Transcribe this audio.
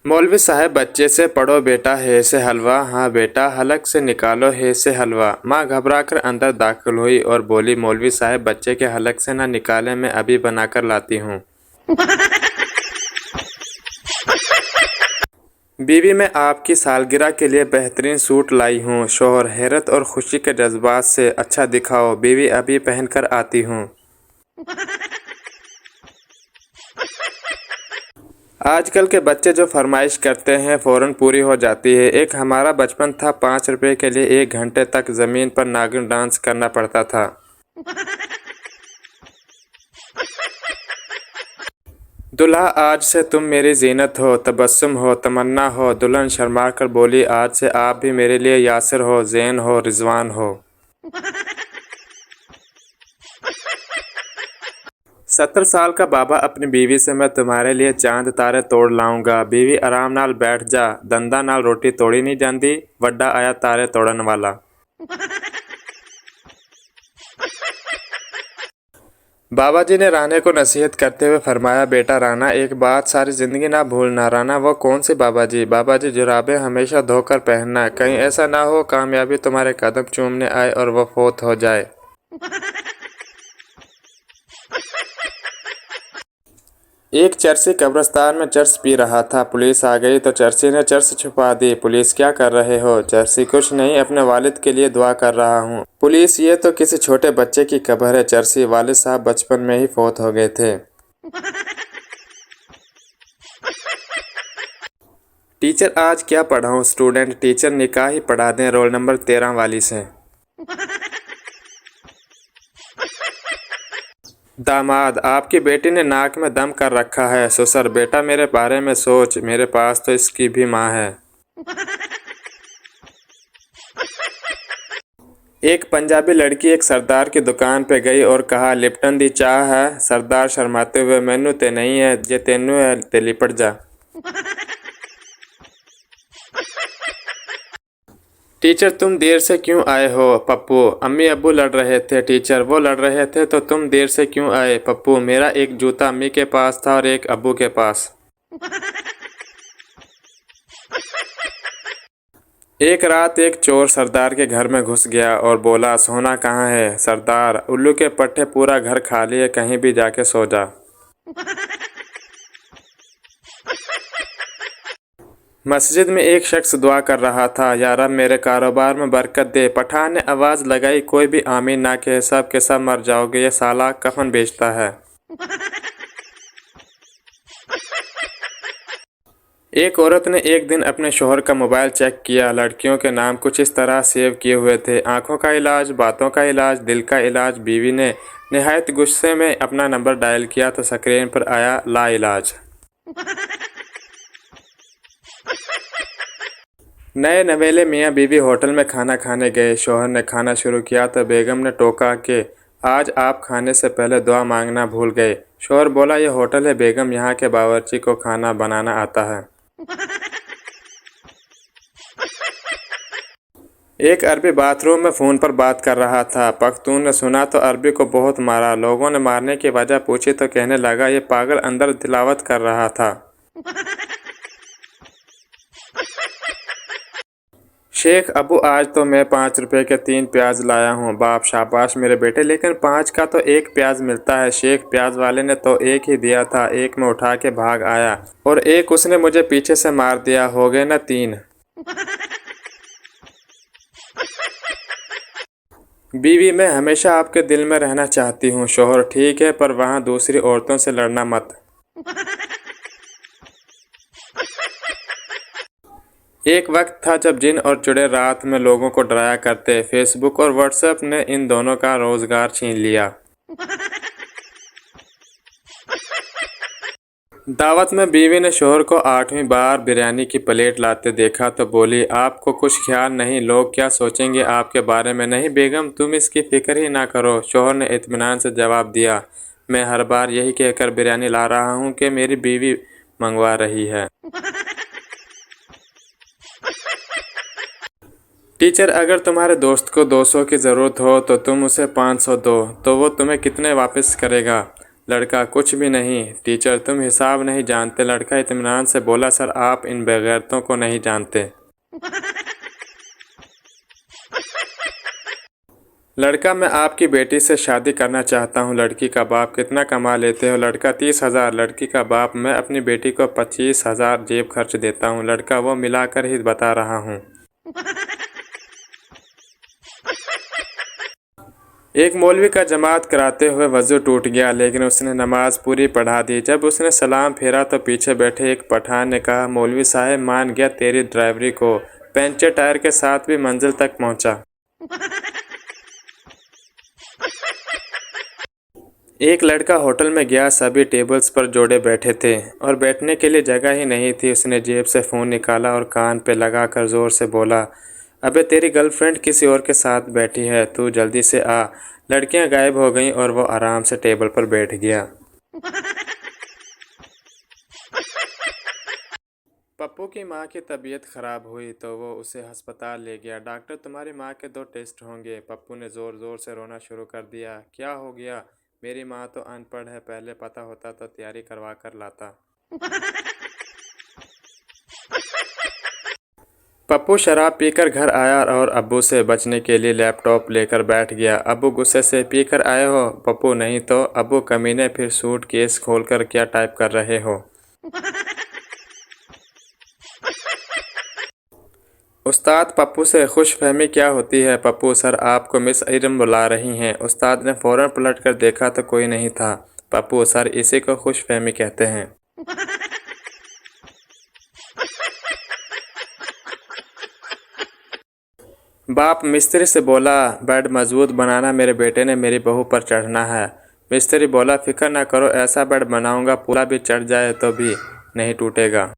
मौलवी साहब बच्चे से पढ़ो बेटा है से हलवा, हाँ बेटा हलक से निकालो है से हलवा। माँ घबराकर अंदर दाखिल हुई और बोली, मौलवी साहब बच्चे के हलक से ना निकाले, मैं अभी बनाकर लाती हूँ। बीवी मैं आपकी सालगिरह के लिए बेहतरीन सूट लाई हूँ। शौहर हैरत और खुशी के जज्बात से, अच्छा दिखाओ बीवी अभी पहनकर आती हूँ। आजकल के बच्चे जो फरमाइश करते हैं फ़ौरन पूरी हो जाती है। एक हमारा बचपन था, 5 रुपए के लिए 1 घंटे तक ज़मीन पर नागिन डांस करना पड़ता था। दुल्हा आज से तुम मेरी जीनत हो, तबस्सुम हो, तमन्ना हो। दुल्हन शर्मा कर बोली, आज से आप भी मेरे लिए यासिर हो, ज़ैन हो, रिजवान हो। 70 साल का बाबा अपनी बीवी से, मैं तुम्हारे लिए चांद तारे तोड़ लाऊंगा। बीवी आराम नाल बैठ जा, दंदा नाल रोटी तोड़ी नहीं जाती, वड्डा आया तारे तोड़न वाला। बाबा जी ने राणे को नसीहत करते हुए फरमाया, बेटा राणा एक बात सारी जिंदगी ना भूलना। राणा वो कौन सी बाबा जी? बाबा जी जुराबें हमेशा धोकर पहनना, कहीं ऐसा ना हो कामयाबी तुम्हारे कदम चूमने आए और वो फौत हो जाए। एक चर्सी कब्रिस्तान में चर्स पी रहा था। पुलिस आ गई तो चर्सी ने चर्स छुपा दी। पुलिस क्या कर रहे हो? चर्सी कुछ नहीं, अपने वालिद के लिए दुआ कर रहा हूँ। पुलिस ये तो किसी छोटे बच्चे की कब्र है चर्सी, वालिद साहब बचपन में ही फौत हो गए थे। टीचर आज क्या पढ़ाऊँ? स्टूडेंट, टीचर निकाह ही पढ़ा दें रोल नंबर 13 वाली से। दामाद, आपकी बेटी ने नाक में दम कर रखा है। ससुर, बेटा मेरे बारे में सोच, मेरे पास तो इसकी भी माँ है। एक पंजाबी लड़की एक सरदार की दुकान पे गई और कहा, लिप्टन दी चाह है? सरदार शर्माते हुए, मैनू ते नहीं है, जे तेनू है ते लिपट जा। टीचर तुम देर से क्यों आए हो? पप्पू, अम्मी अब्बू लड़ रहे थे। टीचर, वो लड़ रहे थे तो तुम देर से क्यों आए? पप्पू, मेरा एक जूता अम्मी के पास था और एक अब्बू के पास। एक रात एक चोर सरदार के घर में घुस गया और बोला, सोना कहाँ है? सरदार, उल्लू के पट्टे, पूरा घर खाली है, कहीं भी जाके सो जा। मस्जिद में एक शख्स दुआ कर रहा था, या रब मेरे कारोबार में बरकत दे। पठान ने आवाज़ लगाई, कोई भी आमीन ना कहे, सब के सब मर जाओगे, ये साला कफन बेचता है। एक औरत ने एक दिन अपने शौहर का मोबाइल चेक किया। लड़कियों के नाम कुछ इस तरह सेव किए हुए थे, आंखों का इलाज, बातों का इलाज, दिल का इलाज। बीवी ने निहायत गुस्से में अपना नंबर डायल किया तो स्क्रीन पर आया, ला इलाज। नए नवेले मियाँ बीवी होटल में खाना खाने गए। शौहर ने खाना शुरू किया तो बेगम ने टोका कि आज आप खाने से पहले दुआ मांगना भूल गए। शौहर बोला, यह होटल है बेगम, यहाँ के बावर्ची को खाना बनाना आता है। एक अरबी बाथरूम में फ़ोन पर बात कर रहा था। पख्तून ने सुना तो अरबी को बहुत मारा। लोगों ने मारने की वजह पूछी तो कहने लगा, ये पागल अंदर तिलावत कर रहा था। शेख, अबू आज तो मैं 5 रुपए के 3 प्याज लाया हूँ। बाप, शाबाश मेरे बेटे, लेकिन 5 का तो 1 प्याज मिलता है। शेख, प्याज वाले ने तो 1 ही दिया था, 1 में उठा के भाग आया और 1 उसने मुझे पीछे से मार दिया, हो गए ना 3। बीवी, मैं हमेशा आपके दिल में रहना चाहती हूँ। शौहर, ठीक है, पर वहाँ दूसरी औरतों से लड़ना मत। एक वक्त था जब जिन और चुड़ैल रात में लोगों को डराया करते। फेसबुक और व्हाट्सएप ने इन दोनों का रोजगार छीन लिया। दावत में बीवी ने शौहर को 8वीं बार बिरयानी की प्लेट लाते देखा तो बोली, आपको कुछ ख्याल नहीं, लोग क्या सोचेंगे आपके बारे में? नहीं बेगम, तुम इसकी फिक्र ही ना करो। शौहर ने इत्मीनान से जवाब दिया, मैं हर बार यही कहकर बिरयानी ला रहा हूँ कि मेरी बीवी मंगवा रही है। टीचर, अगर तुम्हारे दोस्त को 200 की ज़रूरत हो तो तुम उसे 500 दो, तो वो तुम्हें कितने वापस करेगा? लड़का कुछ भी नहीं टीचर, तुम हिसाब नहीं जानते। लड़का इत्मीनान से बोला, सर आप इन बेगैरतों को नहीं जानते। लड़का, मैं आपकी बेटी से शादी करना चाहता हूँ। लड़की का बाप, कितना कमा लेते हो? लड़का, 30,000। लड़की का बाप, मैं अपनी बेटी को 25,000 जेब खर्च देता हूँ। लड़का, वो मिलाकर ही बता रहा हूँ। एक मौलवी का जमात कराते हुए वज़ू टूट गया, लेकिन उसने नमाज पूरी पढ़ा दी। जब उसने सलाम फेरा तो पीछे बैठे एक पठान ने कहा, मौलवी साहब, मान गया तेरी ड्राइवरी को, पंचर टायर के साथ भी मंजिल तक पहुंचा। एक लड़का होटल में गया, सभी टेबल्स पर जोड़े बैठे थे और बैठने के लिए जगह ही नहीं थी। उसने जेब से फ़ोन निकाला और कान पे लगाकर ज़ोर से बोला, अबे तेरी गर्लफ्रेंड किसी और के साथ बैठी है, तू जल्दी से आ। लड़कियां गायब हो गईं और वो आराम से टेबल पर बैठ गया। पप्पू की माँ की तबीयत खराब हुई तो वो उसे अस्पताल ले गया। डॉक्टर, तुम्हारी माँ के 2 टेस्ट होंगे। पप्पू ने ज़ोर ज़ोर से रोना शुरू कर दिया। क्या हो गया? मेरी माँ तो अनपढ़ है, पहले पता होता तो तैयारी करवा कर लाता। पप्पू शराब पीकर घर आया और अब्बू से बचने के लिए लैपटॉप लेकर बैठ गया। अब्बू गुस्से से, पीकर आए हो? पप्पू, नहीं तो। अब्बू, कमीने, फिर सूट केस खोलकर क्या टाइप कर रहे हो? उस्ताद, पप्पू से खुशफहमी क्या होती है? पप्पू, सर आपको मिस इरम बुला रही हैं। उस्ताद ने फ़ौरन पलट कर देखा तो कोई नहीं था। पप्पू, सर इसी को खुशफहमी कहते हैं। बाप मिस्त्री से बोला, बेड मजबूत बनाना, मेरे बेटे ने मेरी बहू पर चढ़ना है। मिस्त्री बोला, फिक्र ना करो, ऐसा बेड बनाऊंगा पूरा भी चढ़ जाए तो भी नहीं टूटेगा।